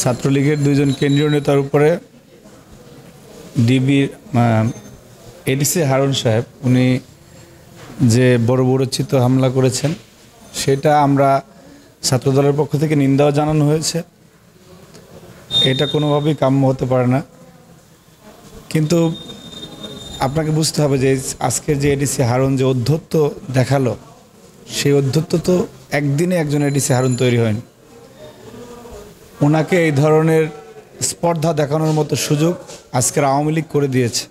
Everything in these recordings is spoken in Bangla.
ছাত্রলীগের দুইজন কেন্দ্রীয় নেতার উপরে ডিবির এডিসি হারুন সাহেব উনি যে বর্বরোচিত হামলা করেছেন সেটা আমরা ছাত্রদলের পক্ষ থেকে নিন্দাও জানানো হয়েছে। এটা কোনোভাবেই কাম্য হতে পারে না। কিন্তু আপনাকে বুঝতে হবে যে আজকের যে এডিসি হারুন যে অধ্যত্ব দেখালো, সেই অধ্যত্ব তো একদিনে একজন এডিসি হারুন তৈরি হয়নি। ওনাকে এই ধরনের স্পর্ধা দেখানোর মতো সুযোগ আজকের আওয়ামী লীগ করে দিয়েছে।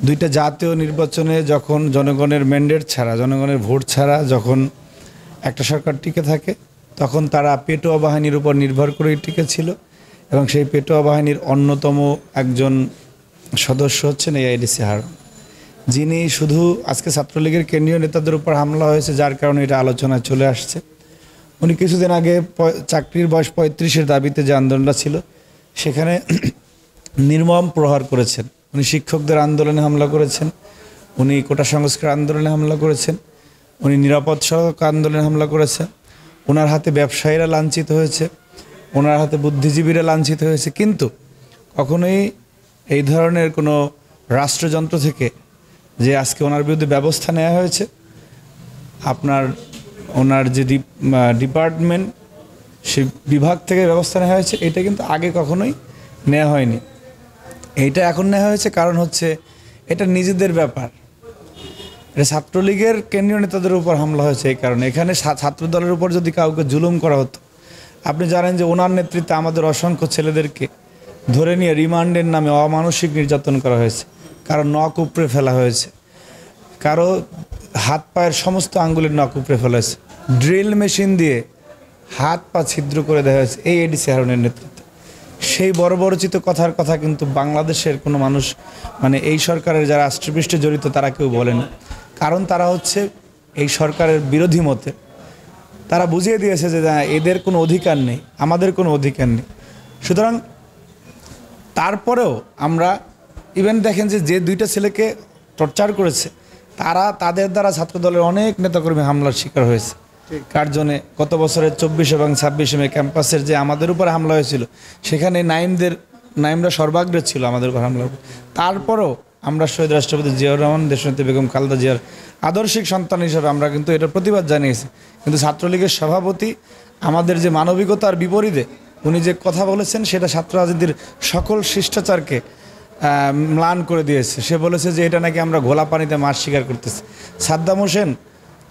দুইটা জাতীয় নির্বাচনে যখন জনগণের ম্যান্ডেট ছাড়া, জনগণের ভোট ছাড়া যখন একটা সরকার টিকে থাকে, তখন তারা পেটোয়া বাহিনীর উপর নির্ভর করেই টিকে ছিল। এবং সেই পেটোয়া বাহিনীর অন্যতম একজন সদস্য হচ্ছেন এই এডিসি হারুন, যিনি শুধু আজকে ছাত্রলীগের কেন্দ্রীয় নেতাদের উপর হামলা হয়েছে যার কারণে এটা আলোচনায় চলে আসছে। উনি কিছুদিন আগে চাকরির বয়স 35-এর দাবিতে যে আন্দোলনটা ছিল সেখানে নির্মম প্রহার করেছেন। উনি শিক্ষকদের আন্দোলনে হামলা করেছেন, উনি কোটা সংস্কার আন্দোলনে হামলা করেছেন, উনি নিরাপদ সড়ক আন্দোলনে হামলা করেছেন। ওনার হাতে ব্যবসায়ীরা লাঞ্ছিত হয়েছে, ওনার হাতে বুদ্ধিজীবীরা লাঞ্ছিত হয়েছে। কিন্তু কখনোই এই ধরনের কোনো রাষ্ট্রযন্ত্র থেকে যে আজকে ওনার বিরুদ্ধে ব্যবস্থা নেওয়া হয়েছে, আপনার ওনার যে ডিপার্টমেন্ট সে বিভাগ থেকে ব্যবস্থা নেওয়া হয়েছে, এটা কিন্তু আগে কখনোই নেওয়া হয়নি। এইটা এখন নেওয়া হয়েছে কারণ হচ্ছে এটা নিজেদের ব্যাপার। এটা ছাত্রলীগের কেন্দ্রীয় নেতাদের উপর হামলা হয়েছে এই কারণে। এখানে ছাত্র দলের উপর যদি কাউকে জুলুম করা হতো, আপনি জানেন যে ওনার নেতৃত্বে আমাদের অসংখ্য ছেলেদেরকে ধরে নিয়ে রিমান্ডের নামে অমানসিক নির্যাতন করা হয়েছে, কারো নখ উপড়ে ফেলা হয়েছে, কারো হাত পায়ের সমস্ত আঙ্গুলের নখ উপড়ে ফেলা হয়েছে, ড্রিল মেশিন দিয়ে হাত পা ছিদ্র করে দেওয়া হয়েছে এই এডিসি হারুনের নেতৃত্বে। সেই বর্বরচিত কথার কথা কিন্তু বাংলাদেশের কোনো মানুষ, মানে এই সরকারের যারা রাষ্ট্রপৃষ্ঠে জড়িত, তারা কেউ বলেন। কারণ তারা হচ্ছে এই সরকারের বিরোধী মতে। তারা বুঝিয়ে দিয়েছে যে এদের কোনো অধিকার নেই, আমাদের কোনো অধিকার নেই। সুতরাং তারপরেও আমরা ইভেন দেখেন যে দুইটা ছেলেকে টর্চার করেছে, তাদের দ্বারা ছাত্রদলের অনেক নেতাকর্মী হামলার শিকার হয়েছে। কার জন্যে গত বছরের 24 এবং 26 মে ক্যাম্পাসের যে আমাদের উপর হামলা হয়েছিল, সেখানে নাইমরা সর্বাগ্রে ছিল আমাদের উপর হামলা। তারপরেও আমরা শহীদ রাষ্ট্রপতি জিয়াউর রহমান, দেশনেত্রী বেগম খালেদা জিয়ার আদর্শিক সন্তান হিসাবে আমরা কিন্তু এটার প্রতিবাদ জানিয়েছি। কিন্তু ছাত্রলীগের সভাপতি আমাদের যে মানবিকতার বিপরীতে উনি যে কথা বলেছেন, সেটা ছাত্র রাজনীতির সকল শিষ্টাচারকে ম্লান করে দিয়েছে। সে বলেছে যে এটা নাকি আমরা ঘোলা পানিতে মাছ শিকার করতেছি। সাদ্দাম হোসেন,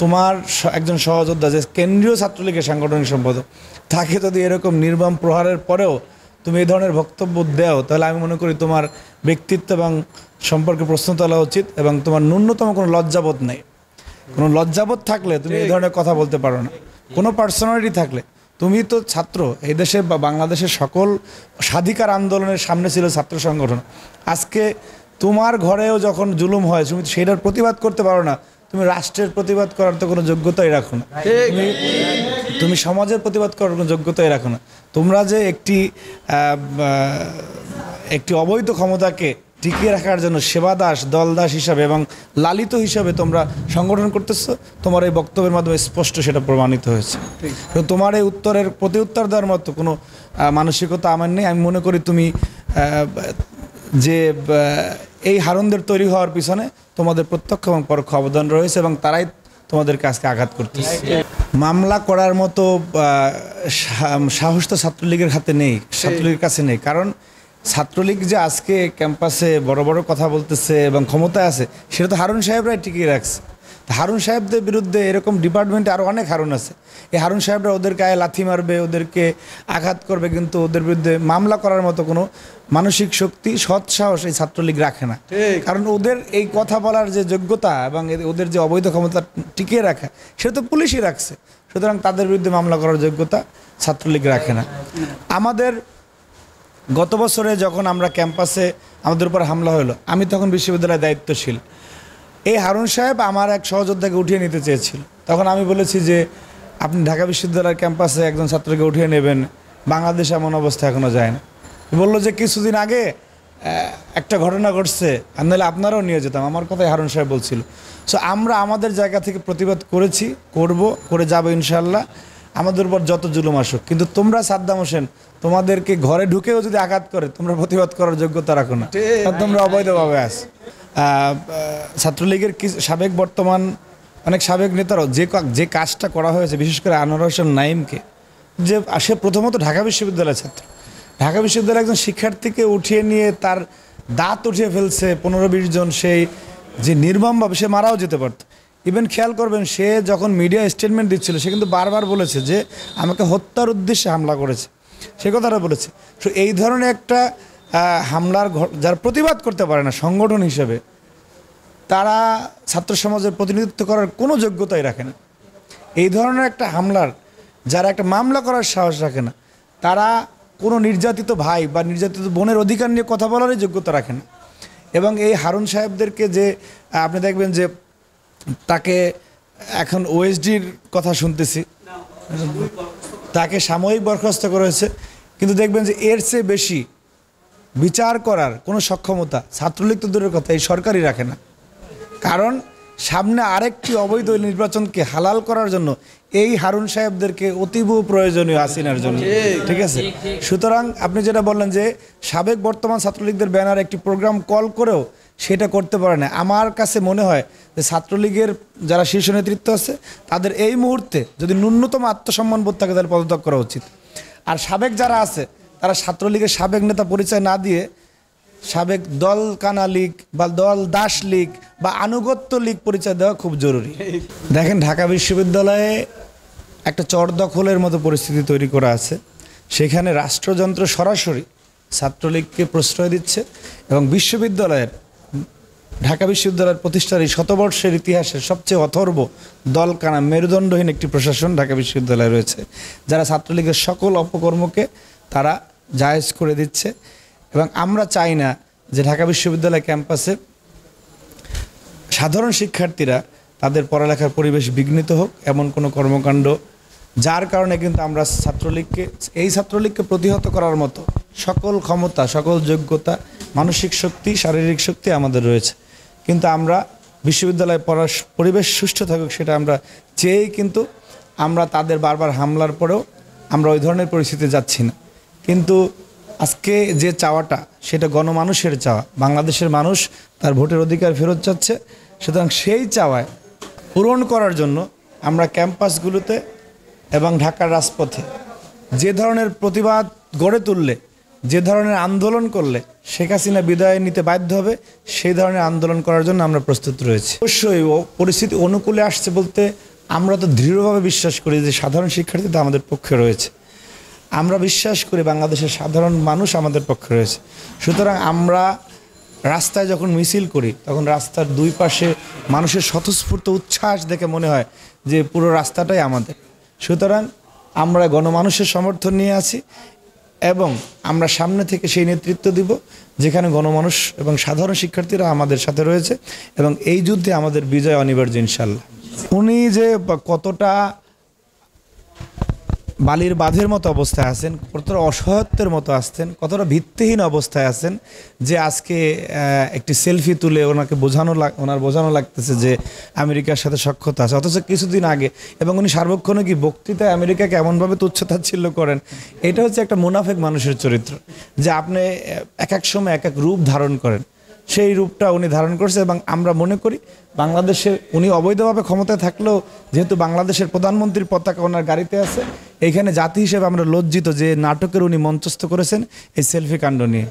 তোমার একজন সহযোদ্ধা যে কেন্দ্রীয় ছাত্রলীগের সাংগঠনিক সম্পাদক, তাকে যদি এরকম নির্মম প্রহারের পরেও তুমি এই ধরনের বক্তব্য দাও, তাহলে আমি মনে করি তোমার ব্যক্তিত্ব এবং সম্পর্কে প্রশ্ন তোলা উচিত। এবং তোমার ন্যূনতম কোনো লজ্জাবোধ নেই। কোনো লজ্জাবোধ থাকলে তুমি এই ধরনের কথা বলতে পারো না। কোনো পার্সোনালিটি থাকলে, তুমি তো ছাত্র, এই দেশে বা বাংলাদেশের সকল স্বাধিকার আন্দোলনের সামনে ছিল ছাত্র সংগঠন। আজকে তোমার ঘরেও যখন জুলুম হয়, তুমি সেটার প্রতিবাদ করতে পারো না। তুমি রাষ্ট্রের প্রতিবাদ করার তো কোনো যোগ্যতাই রাখো না। তুমি সমাজের প্রতিবাদ করার কোনো যোগ্যতাই রাখো না। তোমরা যে একটি অবৈধ ক্ষমতাকে টিকিয়ে রাখার জন্য সেবাদাস, দলদাস হিসাবে এবং লালিত হিসাবে তোমরা সংগঠন করতেছো, তোমার এই বক্তব্যের মাধ্যমে স্পষ্ট সেটা প্রমাণিত হয়েছে। তোমার এই উত্তরের প্রতি উত্তর দেওয়ার মতো কোনো মানসিকতা আমার নেই। আমি মনে করি তুমি যে এই হারুনদের তৈরি হওয়ার পিছনে তোমাদের প্রত্যক্ষ এবং পরোক্ষ অবদান রয়েছে, এবং তারাই তোমাদেরকে আজকে আঘাত করতেছে। মামলা করার মতো সাহস তো ছাত্রলীগের হাতে নেই, ছাত্রলীগের কাছে নেই। কারণ ছাত্রলীগ যে আজকে ক্যাম্পাসে বড় বড় কথা বলতেছে এবং ক্ষমতায় আছে, সেটা তো হারুন সাহেবরাই টিকিয়ে রাখছে। হারুন সাহেবদের বিরুদ্ধে এরকম ডিপার্টমেন্টে আরও অনেক হারুন আছে। এই হারুন সাহেবরা ওদের গায়ে লাথি মারবে, ওদেরকে আঘাত করবে, কিন্তু ওদের বিরুদ্ধে মামলা করার মতো কোনো মানসিক শক্তি, সৎ সাহস এই ছাত্রলীগ রাখে না। কারণ ওদের এই কথা বলার যে যোগ্যতা এবং ওদের যে অবৈধ ক্ষমতা টিকিয়ে রাখা, সেটা তো পুলিশই রাখছে। সুতরাং তাদের বিরুদ্ধে মামলা করার যোগ্যতা ছাত্রলীগ রাখে না। আমাদের গত বছরে যখন আমরা ক্যাম্পাসে আমাদের উপর হামলা হলো, আমি তখন বিশ্ববিদ্যালয়ের দায়িত্বশীল। এই হারুন সাহেব আমার এক সহযোদ্ধাকে উঠিয়ে নিতে চেয়েছিল। তখন আমি বলেছি যে আপনি ঢাকা বিশ্ববিদ্যালয়ের ক্যাম্পাসে একজন ছাত্রকে উঠিয়ে নেবেন, বাংলাদেশে এমন অবস্থা এখনও যায় না। বললো যে কিছুদিন আগে একটা ঘটনা ঘটছে, আর নাহলে আপনারাও নিয়ে যেতাম। আমার কথাই হারুন সাহেব বলছিল। সো আমরা আমাদের জায়গা থেকে প্রতিবাদ করেছি, করে যাব ইনশাল্লাহ। আমাদের উপর যত জুলুম আসুক, কিন্তু তোমরা সাদ্দাম হোসেন তোমাদেরকে ঘরে ঢুকেও যদি আঘাত করে তোমরা প্রতিবাদ করার যোগ্যতা রাখো না, কারণ তোমরা অবৈধভাবে আস। ছাত্রলীগের সাবেক বর্তমান অনেক সাবেক নেতারাও যে কাজটা করা হয়েছে, বিশেষ করে আনোয়ার হোসেন নাইমকে, যে সে প্রথমত ঢাকা বিশ্ববিদ্যালয়ের ছাত্র, ঢাকা বিশ্ববিদ্যালয়ের একজন শিক্ষার্থীকে উঠিয়ে নিয়ে তার দাঁত উঠিয়ে ফেলছে 15-20 জন, সেই যে নির্মমভাবে সে মারাও যেতে পারত। ইভেন খেয়াল করবেন, সে যখন মিডিয়া স্টেটমেন্ট দিচ্ছিল সে কিন্তু বারবার বলেছে যে আমাকে হত্যার উদ্দেশ্যে হামলা করেছে, সে কথাটা বলেছে। তো এই ধরনের একটা হামলার যারা প্রতিবাদ করতে পারে না সংগঠন হিসেবে, তারা ছাত্র সমাজের প্রতিনিধিত্ব করার কোনো যোগ্যতাই রাখে না। এই ধরনের একটা হামলার যারা একটা মামলা করার সাহস রাখে না, তারা কোনো নির্যাতিত ভাই বা নির্যাতিত বোনের অধিকার নিয়ে কথা বলারই যোগ্যতা রাখে না। এবং এই হারুন সাহেবদেরকে যে আপনি দেখবেন যে তাকে এখন ওএসডির কথা শুনতেছি, তাকে সাময়িক বরখাস্ত করা হয়েছে, কিন্তু দেখবেন যে এর চেয়ে বেশি বিচার করার কোনো সক্ষমতা ছাত্রলীগ তো দূরের কথা, এই সরকারই রাখে না। কারণ সামনে আরেকটি অবৈধ নির্বাচনকে হালাল করার জন্য এই হারুন সাহেবদেরকে অতীব প্রয়োজনীয় হাসিনার জন্য, ঠিক আছে। সুতরাং আপনি যেটা বললেন যে সাবেক বর্তমান ছাত্রলীগদের ব্যানার একটি প্রোগ্রাম কল করেও সেটা করতে পারে না, আমার কাছে মনে হয় যে ছাত্রলীগের যারা শীর্ষ নেতৃত্ব আছে তাদের এই মুহূর্তে যদি ন্যূনতম আত্মসম্মান বোধ থাকে তাদের পদত্যাগ করা উচিত। আর সাবেক যারা আছে তারা ছাত্রলীগের সাবেক নেতা পরিচয় না দিয়ে সাবেক দল কানা লীগ বা দল দাস লীগ বা আনুগত্য লীগ পরিচয় দেওয়া খুব জরুরি। দেখেন, ঢাকা বিশ্ববিদ্যালয়ে একটা চর দখলের মতো পরিস্থিতি তৈরি করা আছে, সেখানে রাষ্ট্রযন্ত্র সরাসরি ছাত্রলীগকে প্রশ্রয় দিচ্ছে এবং ঢাকা বিশ্ববিদ্যালয়ের প্রতিষ্ঠার এই শতবর্ষের ইতিহাসের সবচেয়ে অথর্ব দলকানা মেরুদণ্ডহীন একটি প্রশাসন ঢাকা বিশ্ববিদ্যালয়ে রয়েছে, যারা ছাত্রলীগের সকল অপকর্মকে তারা জায়েজ করে দিচ্ছে। এবং আমরা চাই না যে ঢাকা বিশ্ববিদ্যালয় ক্যাম্পাসে সাধারণ শিক্ষার্থীরা তাদের পড়ালেখার পরিবেশ বিঘ্নিত হোক এমন কোনো কর্মকাণ্ড, যার কারণে কিন্তু আমরা ছাত্রলীগকে প্রতিহত করার মতো সকল ক্ষমতা, সকল যোগ্যতা, মানসিক শক্তি, শারীরিক শক্তি আমাদের রয়েছে। কিন্তু আমরা বিশ্ববিদ্যালয়ে পড়ার পরিবেশ সুষ্ঠু থাকুক সেটা আমরা চেয়েই কিন্তু আমরা তাদের বারবার হামলার পরেও আমরা ওই ধরনের পরিস্থিতিতে যাচ্ছি না। কিন্তু আজকে যে চাওয়াটা সেটা গণমানুষের চাওয়া, বাংলাদেশের মানুষ তার ভোটের অধিকার ফেরত চাচ্ছে। সুতরাং সেই চাওয়ায় পূরণ করার জন্য আমরা ক্যাম্পাসগুলোতে এবং ঢাকার রাজপথে যে ধরনের প্রতিবাদ গড়ে তুললে, যে ধরনের আন্দোলন করলে শেখ হাসিনা বিদায় নিতে বাধ্য হবে, সেই ধরনের আন্দোলন করার জন্য আমরা প্রস্তুত রয়েছি। অবশ্যই পরিস্থিতি অনুকূলে আসছে বলতে আমরা তো দৃঢ়ভাবে বিশ্বাস করি যে সাধারণ শিক্ষার্থীরা আমাদের পক্ষে রয়েছে, আমরা বিশ্বাস করি বাংলাদেশের সাধারণ মানুষ আমাদের পক্ষে রয়েছে। সুতরাং আমরা রাস্তায় যখন মিছিল করি তখন রাস্তার দুই পাশে মানুষের স্বতঃস্ফূর্ত উচ্ছ্বাস দেখে মনে হয় যে পুরো রাস্তাটাই আমাদের। সুতরাং আমরা গণমানুষের সমর্থন নিয়ে আছি এবং আমরা সামনে থেকে সেই নেতৃত্ব দিব যেখানে গণমানুষ এবং সাধারণ শিক্ষার্থীরা আমাদের সাথে রয়েছে এবং এই যুদ্ধে আমাদের বিজয় অনিবার্য ইনশাল্লাহ। উনি যে কতটা বালির বাঁধের মতো অবস্থায় আছেন, কতটা অসহায়ত্বের মতো আসছেন, কতটা ভিত্তিহীন অবস্থায় আছেন যে আজকে একটি সেলফি তুলে ওনার বোঝানো লাগতেছে যে আমেরিকার সাথে সখ্যতা আছে, অথচ কিছুদিন আগে এবং উনি সার্বক্ষণিক বক্তৃতায় আমেরিকাকে এমনভাবে তুচ্ছ-তাচ্ছিল্য করেন। এটা হচ্ছে একটা মুনাফেক মানুষের চরিত্র, যে আপনি এক এক সময় এক এক রূপ ধারণ করেন, সেই রূপটা উনি ধারণ করছে। এবং আমরা মনে করি বাংলাদেশে উনি অবৈধভাবে ক্ষমতায় থাকলেও যেহেতু বাংলাদেশের প্রধানমন্ত্রীর পতাকা ওনার গাড়িতে আছে, এইখানে জাতি হিসেবে আমরা লজ্জিত যে নাটকের উনি মঞ্চস্থ করেছেন এই সেলফি কাণ্ড নিয়ে।